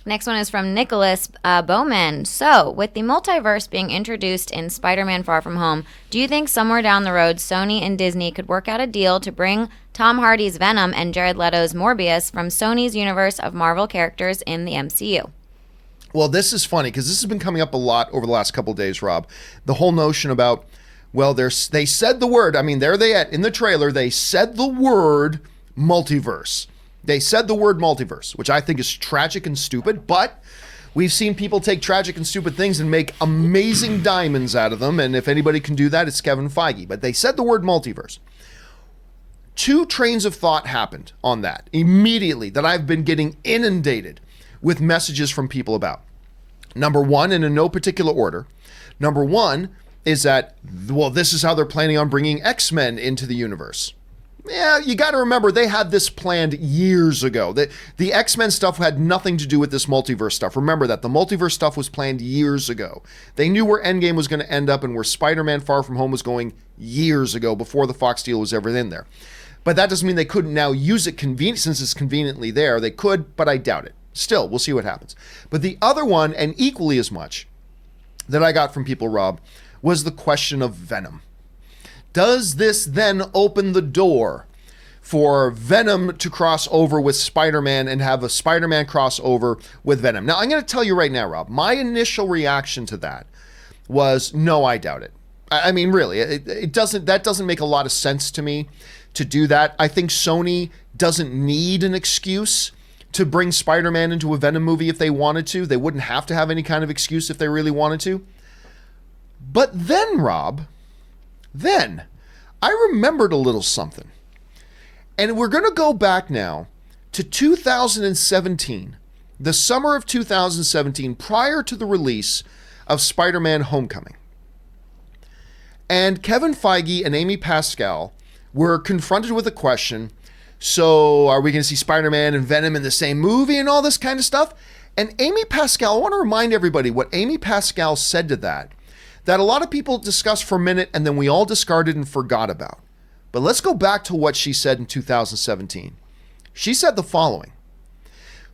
Next one is from Nicholas Bowman. So, with the multiverse being introduced in Spider-Man Far From Home, do you think somewhere down the road Sony and Disney could work out a deal to bring Tom Hardy's Venom and Jared Leto's Morbius from Sony's universe of Marvel characters in the MCU? Well, this is funny because this has been coming up a lot over the last couple of days, Rob. The whole notion about, well, they said the word. I mean, there they at in the trailer. They said the word multiverse. They said the word multiverse, which I think is tragic and stupid, but we've seen people take tragic and stupid things and make amazing diamonds out of them, and if anybody can do that, it's Kevin Feige. But they said the word multiverse. Two trains of thought happened on that immediately that I've been getting inundated with messages from people about. Number one, and in no particular order, number one is that, well, this is how they're planning on bringing X-Men into the universe. Yeah, you got to remember they had this planned years ago. The X-Men stuff had nothing to do with this multiverse stuff. Remember that the multiverse stuff was planned years ago. They knew where Endgame was going to end up and where Spider-Man Far From Home was going years ago before the Fox deal was ever in there. But that doesn't mean they couldn't now use it since it's conveniently there. They could, but I doubt it. Still, we'll see what happens. But the other one, and equally as much, that I got from people, Rob, was the question of Venom. Does this then open the door for Venom to cross over with Spider-Man and have a Spider-Man crossover with Venom? Now, I'm going to tell you right now, Rob, my initial reaction to that was, no, I doubt it. I mean, really, that doesn't make a lot of sense to me to do that. I think Sony doesn't need an excuse to bring Spider-Man into a Venom movie if they wanted to. They wouldn't have to have any kind of excuse if they really wanted to. But then, Rob, I remembered a little something. And we're going to go back now to 2017, the summer of 2017, prior to the release of Spider-Man Homecoming. And Kevin Feige and Amy Pascal were confronted with a question, so are we going to see Spider-Man and Venom in the same movie and all this kind of stuff? And Amy Pascal, I want to remind everybody what Amy Pascal said to that a lot of people discussed for a minute and then we all discarded and forgot about. But let's go back to what she said in 2017. She said the following.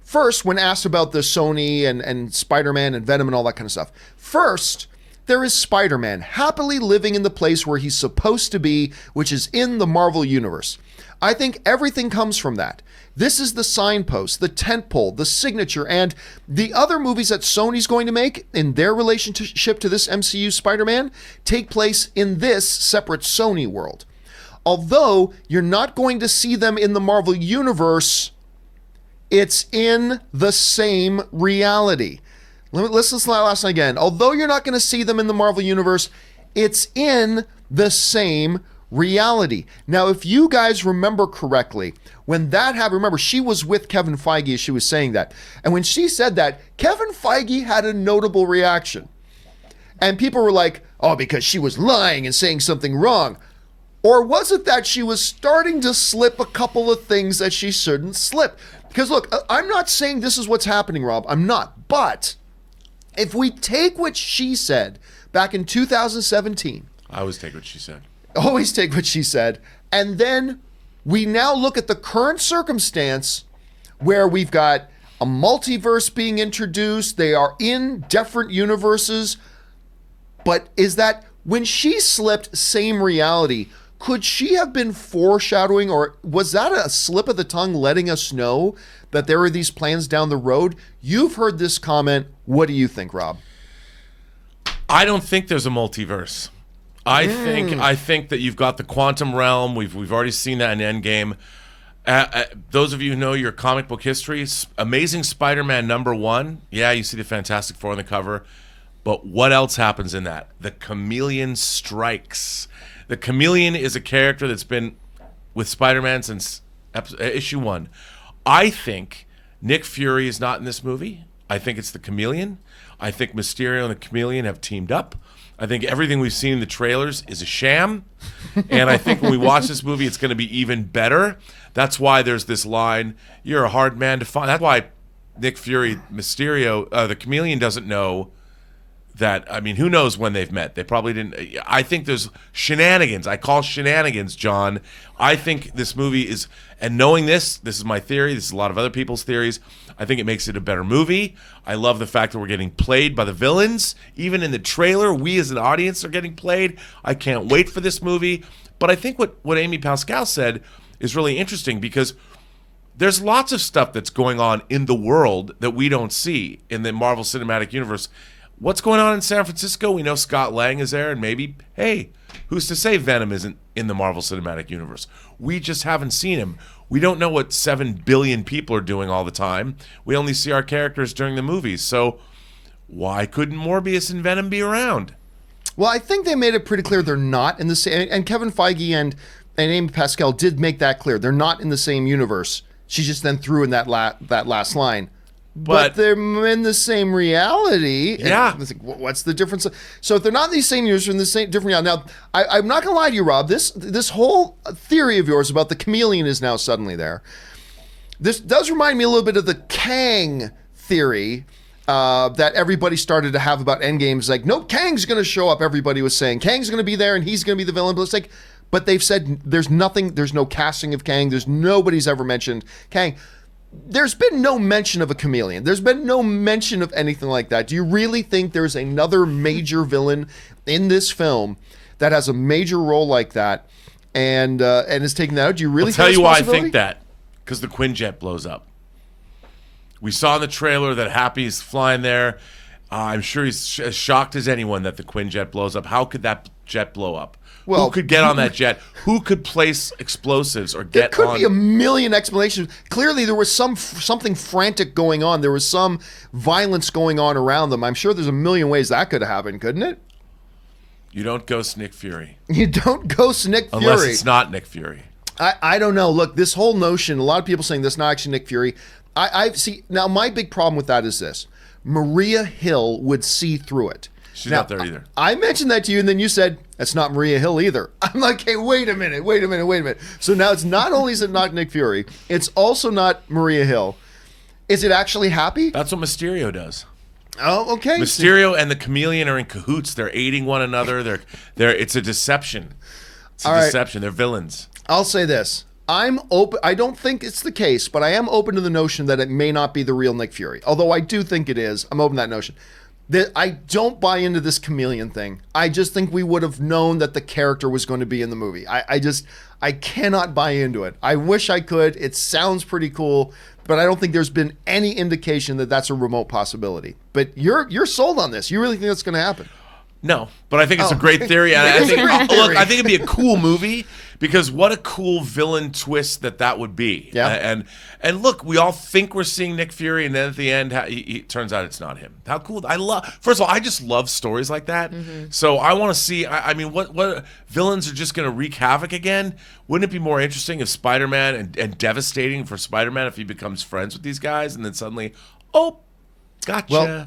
First, when asked about the Sony and Spider-Man and Venom and all that kind of stuff. First, there is Spider-Man happily living in the place where he's supposed to be, which is in the Marvel Universe. I think everything comes from that. This is the signpost, the tentpole, the signature, and the other movies that Sony's going to make in their relationship to this MCU Spider-Man take place in this separate Sony world. Although you're not going to see them in the Marvel Universe, it's in the same reality. Let's listen to that last one again. Although you're not going to see them in the Marvel Universe, it's in the same reality. Now, if you guys remember correctly, when that happened, remember, she was with Kevin Feige as she was saying that. And when she said that, Kevin Feige had a notable reaction. And people were like, oh, because she was lying and saying something wrong. Or was it that she was starting to slip a couple of things that she shouldn't slip? Because look, I'm not saying this is what's happening, Rob. I'm not. But if we take what she said back in 2017. I always take what she said. Always take what she said. And then we now look at the current circumstance where we've got a multiverse being introduced. They are in different universes. But is that when she slipped same reality, could she have been foreshadowing, or was that a slip of the tongue letting us know that there are these plans down the road? You've heard this comment. What do you think, Rob? I don't think there's a multiverse. I think that you've got the quantum realm. We've already seen that in Endgame. Those of you who know your comic book history, Amazing Spider-Man #1. Yeah, you see the Fantastic Four on the cover. But what else happens in that? The Chameleon strikes. The Chameleon is a character that's been with Spider-Man since issue 1. I think Nick Fury is not in this movie. I think it's the Chameleon. I think Mysterio and the Chameleon have teamed up. I think everything we've seen in the trailers is a sham. And I think when we watch this movie, it's going to be even better. That's why there's this line, you're a hard man to find. That's why Nick Fury, Mysterio, the Chameleon doesn't know that, I mean, who knows when they've met? They probably didn't. I think there's shenanigans. I call shenanigans, John. I think this movie is, and knowing this is my theory. This is a lot of other people's theories. I think it makes it a better movie. I love the fact that we're getting played by the villains. Even in the trailer, we as an audience are getting played. I can't wait for this movie. But I think what Amy Pascal said is really interesting because there's lots of stuff that's going on in the world that we don't see in the Marvel Cinematic Universe. What's going on in San Francisco? We know Scott Lang is there, and maybe, hey, who's to say Venom isn't in the Marvel Cinematic Universe? We just haven't seen him. We don't know what 7 billion people are doing all the time. We only see our characters during the movies. So why couldn't Morbius and Venom be around? Well, I think they made it pretty clear they're not in the same. And Kevin Feige and Amy Pascal did make that clear. They're not in the same universe. She just then threw in that last line. But they're in the same reality. Yeah. And it's like, what's the difference? So if they're not in the same universe, they're in the same different reality. Now, I'm not going to lie to you, Rob. This whole theory of yours about the chameleon is now suddenly there. This does remind me a little bit of the Kang theory that everybody started to have about Endgame. It's like, no, Kang's going to show up. Everybody was saying Kang's going to be there and he's going to be the villain. But it's like, but they've said there's no casting of Kang. There's nobody's ever mentioned Kang. There's been no mention of a chameleon. There's been no mention of anything like that. Do you really think there's another major villain in this film that has a major role like that and is taking that out? Do you really I'll tell think you why I that's a possibility? think that. Because the Quinjet blows up. We saw in the trailer that Happy's flying there. I'm sure he's as shocked as anyone that the Quinjet blows up. How could that jet blow up? Well, who could get on that jet? Who could place explosives or There get could on? be a million explanations. Clearly, there was something frantic going on. There was some violence going on around them. I'm sure there's a million ways that could have happened, couldn't it? You don't ghost Nick Fury. You don't ghost Nick Fury. Unless it's not Nick Fury. I don't know. Look, this whole notion, a lot of people saying this is not actually Nick Fury. I see. Now, my big problem with that is this. Maria Hill would see through it. She's Now, not there either. I mentioned that to you, and then you said, that's not Maria Hill either. I'm like, hey, wait a minute. So now it's not only is it not Nick Fury, it's also not Maria Hill. Is it actually Happy? That's what Mysterio does. Oh, okay. Mysterio and the Chameleon are in cahoots. They're aiding one another. They're it's a deception. It's a All right. deception. They're villains. I'll say this. I'm open. I don't think it's the case, but I am open to the notion that it may not be the real Nick Fury. Although I do think it is. I'm open to that notion. I don't buy into this chameleon thing. I just think we would have known that the character was going to be in the movie. I cannot buy into it. I wish I could. It sounds pretty cool, but I don't think there's been any indication that that's a remote possibility. But you're sold on this. You really think that's going to happen? No, but I think it's a great theory, and It is a great theory. look, I think it'd be a cool movie because what a cool villain twist that would be. Yeah. And look, we all think we're seeing Nick Fury, and then at the end, he turns out it's not him. How cool! First of all, I just love stories like that. So I want to see. I mean, what villains are just going to wreak havoc again? Wouldn't it be more interesting if Spider-Man and devastating for Spider-Man if he becomes friends with these guys, and then suddenly, oh, gotcha. Well,